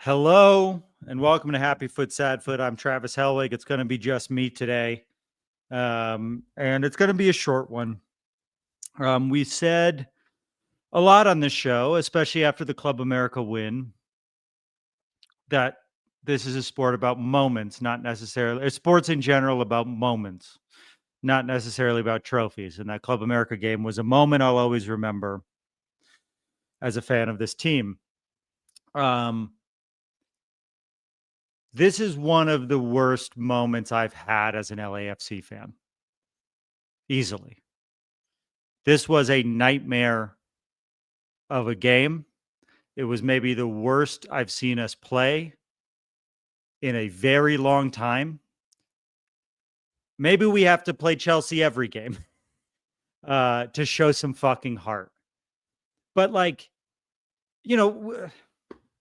Hello and welcome to Happy Foot, Sad Foot. I'm Travis Helwig. It's going to be just me today. And it's going to be a short one. We said a lot on this show, especially after the Club America win, that this is a sport about moments, not necessarily sports in general about moments, not necessarily about trophies. And that Club America game was a moment I'll always remember as a fan of this team. This is one of the worst moments I've had as an LAFC fan. Easily. This was a nightmare of a game. It was maybe the worst I've seen us play in a very long time. Maybe we have to play Chelsea every game to show some fucking heart. But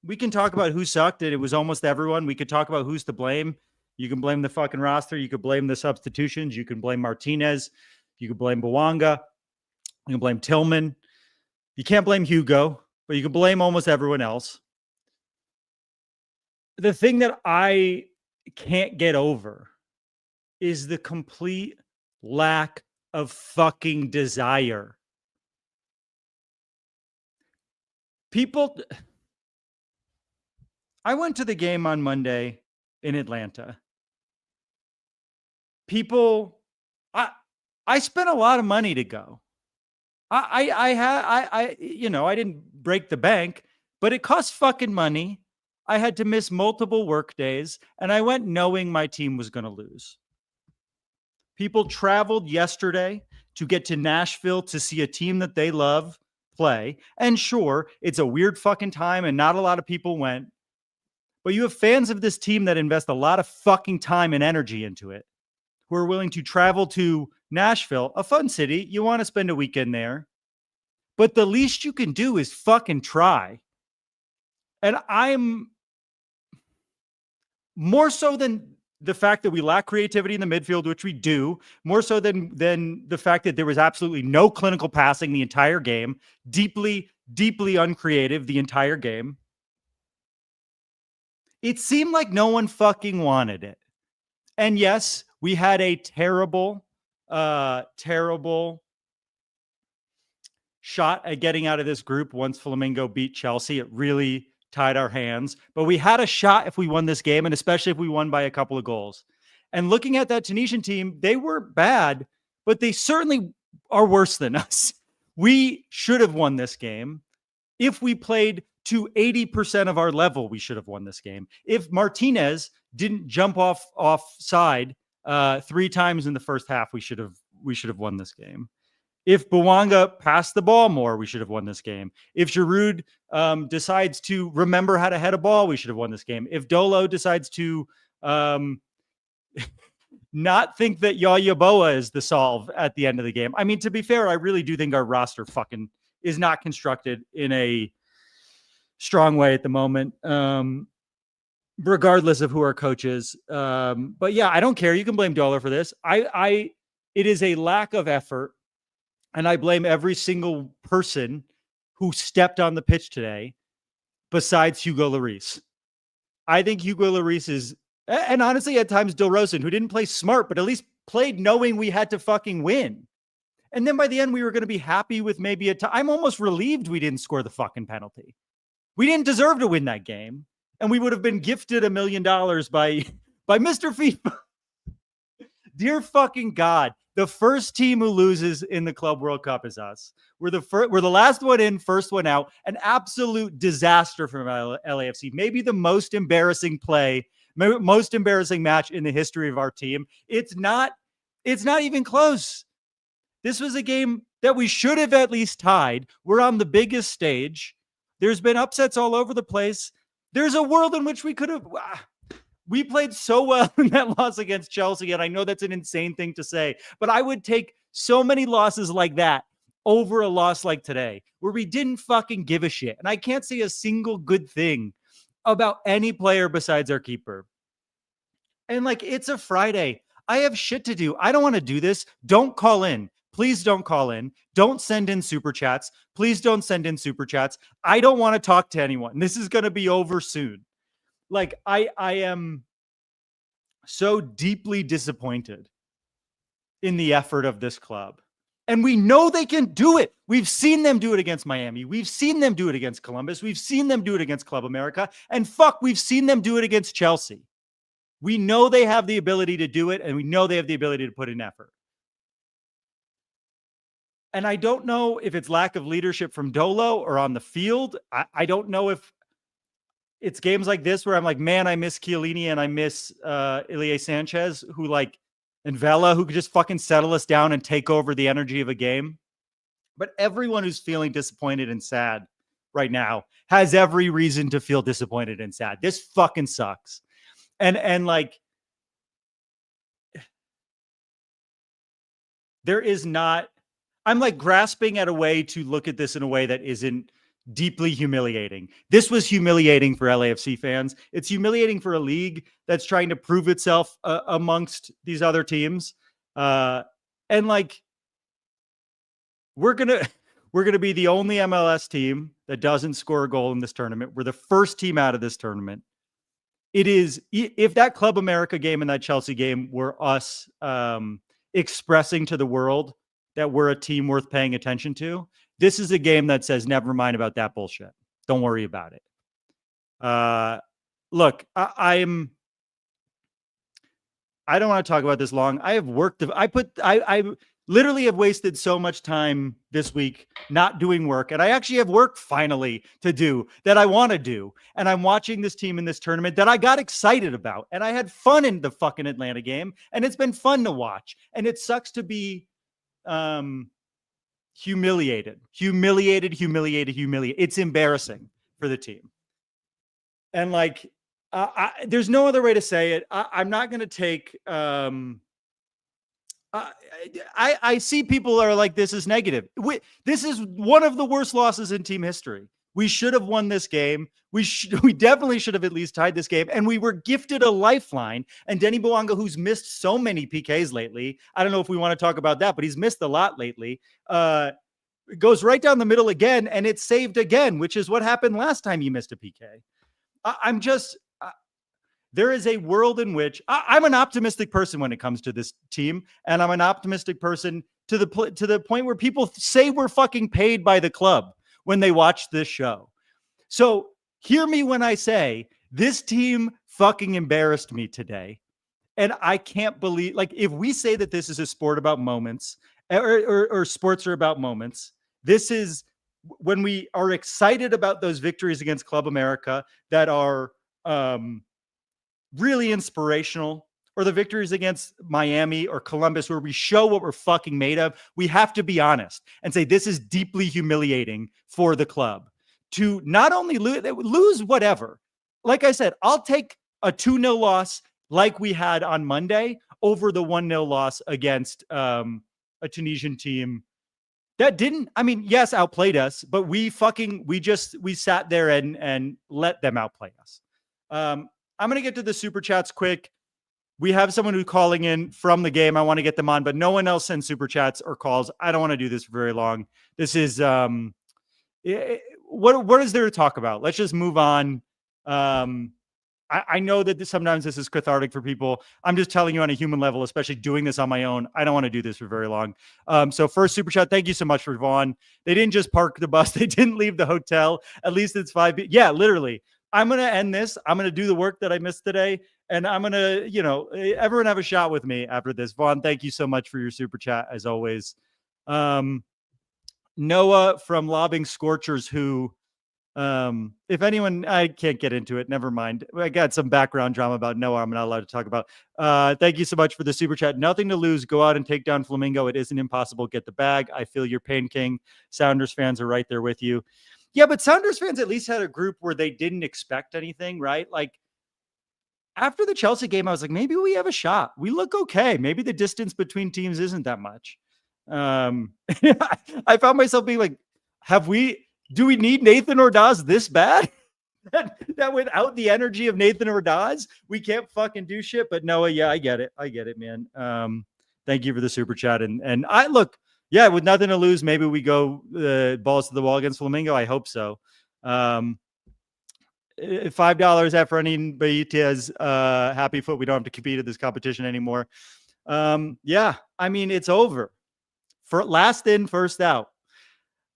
we can talk about who sucked. It was almost everyone. We could talk about who's to blame. You can blame the fucking roster. You could blame the substitutions. You can blame Martinez. You could blame Bouanga. You can blame Tillman. You can't blame Hugo, but you can blame almost everyone else. The thing that I can't get over is the complete lack of fucking desire. I went to the game on Monday in Atlanta. I spent a lot of money to go. I didn't break the bank, but it cost fucking money. I had to miss multiple work days, and I went knowing my team was going to lose. People traveled yesterday to get to Nashville to see a team that they love play. And sure, it's a weird fucking time, and not a lot of people went. But you have fans of this team that invest a lot of fucking time and energy into it, who are willing to travel to Nashville, a fun city. You want to spend a weekend there. But the least you can do is fucking try. And I'm more so than the fact that we lack creativity in the midfield, which we do, more so than the fact that there was absolutely no clinical passing the entire game, deeply, deeply uncreative the entire game. It seemed like no one fucking wanted it. And yes, we had a terrible shot at getting out of this group once Flamengo beat Chelsea. It really tied our hands. But we had a shot if we won this game, and especially if we won by a couple of goals. And looking at that Tunisian team, they were bad, but they certainly are worse than us. We should have won this game. If we played to 80% of our level, we should have won this game. If Martinez didn't jump offside 3 times in the first half, we should have won this game. If Bouanga passed the ball more, we should have won this game. If Giroud decides to remember how to head a ball, we should have won this game. If Dolo decides to not think that Yaya Boa is the solve at the end of the game. I mean, to be fair, I really do think our roster fucking is not constructed in a strong way at the moment, regardless of who our coach is. But yeah, I don't care. You can blame Dollar for this. It is a lack of effort, and I blame every single person who stepped on the pitch today besides Hugo Lloris. I think Hugo Lloris is, and honestly, at times, Rosa, who didn't play smart, but at least played knowing we had to fucking win. And then by the end, we were going to be happy with maybe I'm almost relieved we didn't score the fucking penalty. We didn't deserve to win that game, and we would have been gifted $1 million by Mr. FIFA. Dear fucking God, the first team who loses in the Club World Cup is us. We're the last one in, first one out. An absolute disaster from LAFC. Maybe the most embarrassing most embarrassing match in the history of our team. It's not even close. This was a game that we should have at least tied. We're on the biggest stage. There's been upsets all over the place. There's a world in which we could have. We played so well in that loss against Chelsea, and I know that's an insane thing to say, but I would take so many losses like that over a loss like today, where we didn't fucking give a shit. And I can't say a single good thing about any player besides our keeper. And it's a Friday. I have shit to do. I don't want to do this. Don't call in. Please don't call in. Don't send in super chats. Please don't send in super chats. I don't want to talk to anyone. This is going to be over soon. like I am so deeply disappointed in the effort of this club. And we know they can do it. We've seen them do it against Miami. We've seen them do it against Columbus. We've seen them do it against Club America. And fuck, we've seen them do it against Chelsea. We know they have the ability to do it, and we know they have the ability to put in effort. And I don't know if it's lack of leadership from Dolo or on the field. I don't know if it's games like this where I'm like, man, I miss Chiellini and I miss Ilie Sanchez, who like, and Vela, who could just fucking settle us down and take over the energy of a game. But everyone who's feeling disappointed and sad right now has every reason to feel disappointed and sad. This fucking sucks. And like, there is not, I'm like grasping at a way to look at this in a way that isn't deeply humiliating. This was humiliating for LAFC fans. It's humiliating for a league that's trying to prove itself amongst these other teams. And like, we're going to be the only MLS team that doesn't score a goal in this tournament. We're the first team out of this tournament. It is, if that Club America game and that Chelsea game were us expressing to the world that we're a team worth paying attention to, this is a game that says, never mind about that bullshit. Don't worry about it. Look, I don't want to talk about this long. I have worked. I literally have wasted so much time this week not doing work. And I actually have work finally to do that I want to do. And I'm watching this team in this tournament that I got excited about. And I had fun in the fucking Atlanta game. And it's been fun to watch. And it sucks to be humiliated. It's embarrassing for the team. And like, there's no other way to say it. I'm not going to take, I see people are like, this is negative. This is one of the worst losses in team history. We should have won this game. We definitely should have at least tied this game. And we were gifted a lifeline. And Denis Bouanga, who's missed so many PKs lately, I don't know if we want to talk about that, but he's missed a lot lately, goes right down the middle again, and it's saved again, which is what happened last time he missed a PK. I'm just... there is a world in which I'm an optimistic person when it comes to this team. And I'm an optimistic person to the point where people say we're fucking paid by the club when they watch this show. So hear me when I say this team fucking embarrassed me today. And I can't believe, like, if we say that this is a sport about moments or sports are about moments, this is when we are excited about those victories against Club America that are, really inspirational, or the victories against Miami or Columbus where we show what we're fucking made of. We have to be honest and say this is deeply humiliating for the club to not only lose whatever. Like I said, I'll take a 2-0 loss like we had on Monday over the 1-0 loss against a Tunisian team that didn't, I mean, yes, outplayed us, but we sat there and let them outplay us. I'm going to get to the super chats quick. We have someone who's calling in from the game. I want to get them on, but no one else sends super chats or calls. I don't want to do this for very long. This is, what is there to talk about? Let's just move on. I know that sometimes this is cathartic for people. I'm just telling you on a human level, especially doing this on my own. I don't want to do this for very long. So first super chat. Thank you so much for Vaughn. They didn't just park the bus. They didn't leave the hotel. At least it's 5. Yeah, literally. I'm going to end this. I'm going to do the work that I missed today. And I'm going to, everyone have a shot with me after this. Vaughn, thank you so much for your super chat, as always. Noah from Lobbing Scorchers, who, if anyone, I can't get into it. Never mind. I got some background drama about Noah I'm not allowed to talk about. Thank you so much for the super chat. Nothing to lose. Go out and take down Flamingo. It isn't impossible. Get the bag. I feel your pain, King. Sounders fans are right there with you. Yeah, but Sounders fans at least had a group where they didn't expect anything, right? Like, after the Chelsea game, I was like, maybe we have a shot. We look okay. Maybe the distance between teams isn't that much. I found myself being like, do we need Nathan Ordaz this bad? that without the energy of Nathan Ordaz, we can't fucking do shit. But Noah, yeah, I get it, man. Thank you for the super chat. And I look, yeah, with nothing to lose, maybe we go balls to the wall against Flamingo. I hope so. $5 Efrain Benitez, happy foot. We don't have to compete at this competition anymore. Yeah, I mean, it's over. For last in, first out.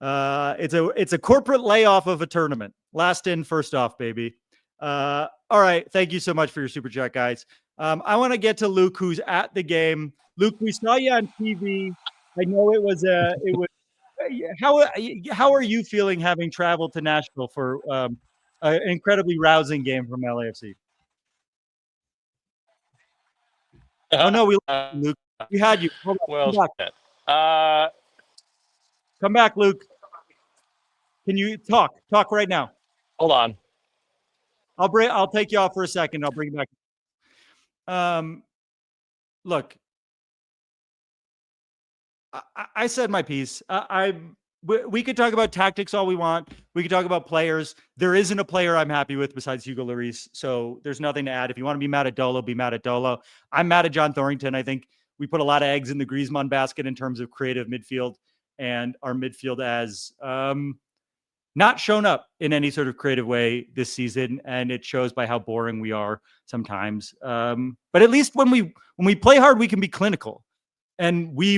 It's a corporate layoff of a tournament. Last in, first off, baby. All right. Thank you so much for your super chat, guys. I want to get to Luke, who's at the game. Luke, we saw you on TV. I know it was how are you feeling having traveled to Nashville for an incredibly rousing game from LAFC? Oh no, Luke. We had you. Hold on, come back. Come back, Luke. Can you talk? Talk right now. Hold on. I'll take you off for a second. I'll bring you back. Look, I said my piece. We could talk about tactics all we want. We could talk about players. There isn't a player I'm happy with besides Hugo Lloris. So there's nothing to add. If you want to be mad at Dolo, be mad at Dolo. I'm mad at John Thorrington. I think we put a lot of eggs in the Griezmann basket in terms of creative midfield, and our midfield has not shown up in any sort of creative way this season. And it shows by how boring we are sometimes. But at least when we play hard, we can be clinical. And we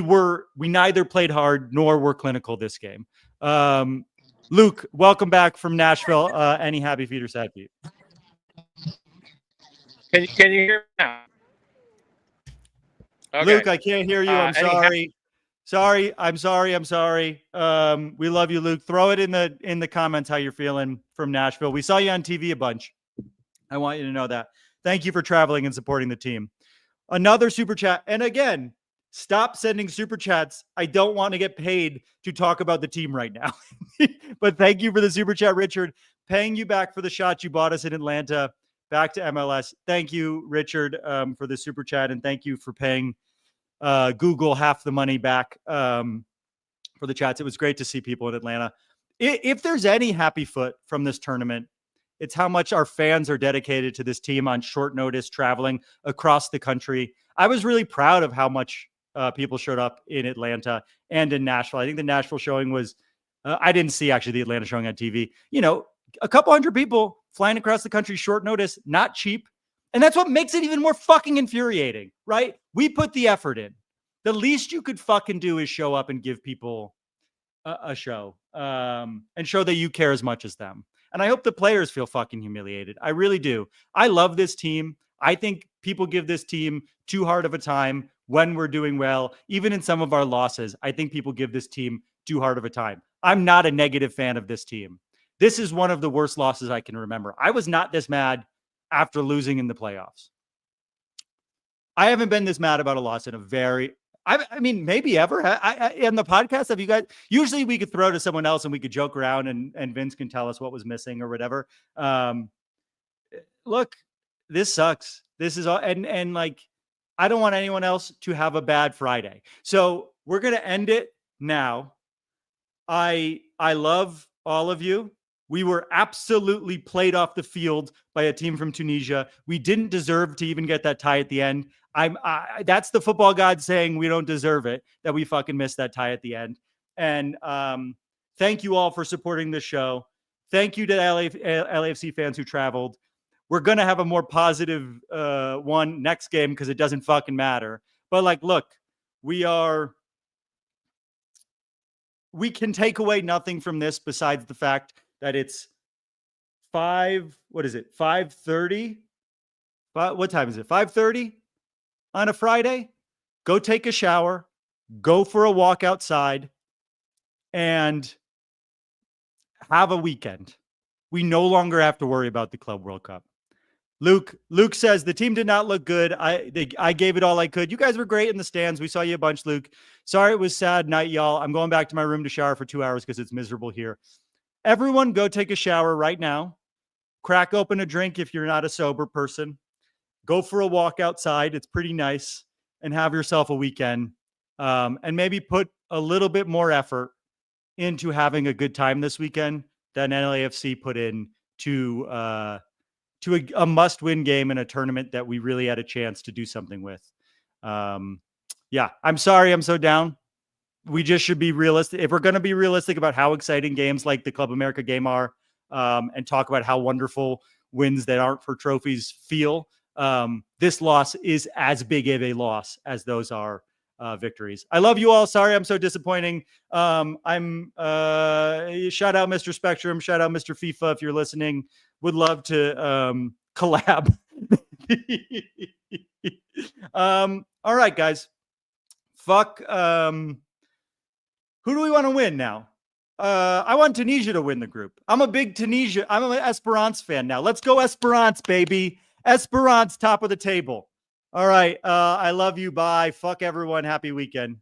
neither played hard nor were clinical this game. Luke, welcome back from Nashville. Any happy feet or sad feet? Can you hear me now? Okay. Luke, I can't hear you. I'm sorry. I'm sorry. We love you, Luke. Throw it in the comments how you're feeling from Nashville. We saw you on TV a bunch. I want you to know that. Thank you for traveling and supporting the team. Another super chat. And again, stop sending super chats. I don't want to get paid to talk about the team right now. But thank you for the super chat, Richard. Paying you back for the shot you bought us in Atlanta. Back to MLS. Thank you, Richard, for the super chat. And thank you for paying Google half the money back for the chats. It was great to see people in Atlanta. If there's any happy foot from this tournament, it's how much our fans are dedicated to this team on short notice, traveling across the country. I was really proud of how much people showed up in Atlanta and in Nashville. I think the Nashville showing was, I didn't see actually the Atlanta showing on TV. You know, a couple hundred people flying across the country, short notice, not cheap. And that's what makes it even more fucking infuriating, right? We put the effort in. The least you could fucking do is show up and give people a show and show that you care as much as them. And I hope the players feel fucking humiliated. I really do. I love this team. I think people give this team too hard of a time when we're doing well. Even in some of our losses, I think people give this team too hard of a time. I'm not a negative fan of this team. This is one of the worst losses I can remember. I was not this mad after losing in the playoffs. I haven't been this mad about a loss in a very, I mean, maybe ever. In the podcast, have you guys, usually we could throw to someone else and we could joke around and Vince can tell us what was missing or whatever. Look, this sucks. This is all, and like, I don't want anyone else to have a bad Friday. So we're going to end it now. I love all of you. We were absolutely played off the field by a team from Tunisia. We didn't deserve to even get that tie at the end. That's the football god saying we don't deserve it, that we fucking missed that tie at the end. And thank you all for supporting the show. Thank you to LAFC fans who traveled. We're going to have a more positive one next game because it doesn't fucking matter. But like, look, we can take away nothing from this besides the fact that it's 5:30? What time is it? 5:30 on a Friday? Go take a shower, go for a walk outside, and have a weekend. We no longer have to worry about the Club World Cup. Luke says the team did not look good. I gave it all I could. You guys were great in the stands. We saw you a bunch, Luke. Sorry it was sad night, y'all. I'm going back to my room to shower for 2 hours because it's miserable here. Everyone go take a shower right now. Crack open a drink if you're not a sober person. Go for a walk outside. It's pretty nice. And have yourself a weekend. And maybe put a little bit more effort into having a good time this weekend than LAFC put in to a must-win game in a tournament that we really had a chance to do something with. Yeah, I'm sorry I'm so down. We just should be realistic. If we're going to be realistic about how exciting games like the Club America game are, and talk about how wonderful wins that aren't for trophies feel. This loss is as big of a loss as those are victories. I love you all. Sorry, I'm so disappointing. I'm shout out Mr. Spectrum, shout out Mr. FIFA if you're listening. Would love to collab. All right, guys. Fuck. Who do we want to win now? I want Tunisia to win the group. I'm a big Tunisia. I'm an Esperance fan now. Let's go Esperance, baby. Esperance, top of the table. All right. I love you. Bye. Fuck everyone. Happy weekend.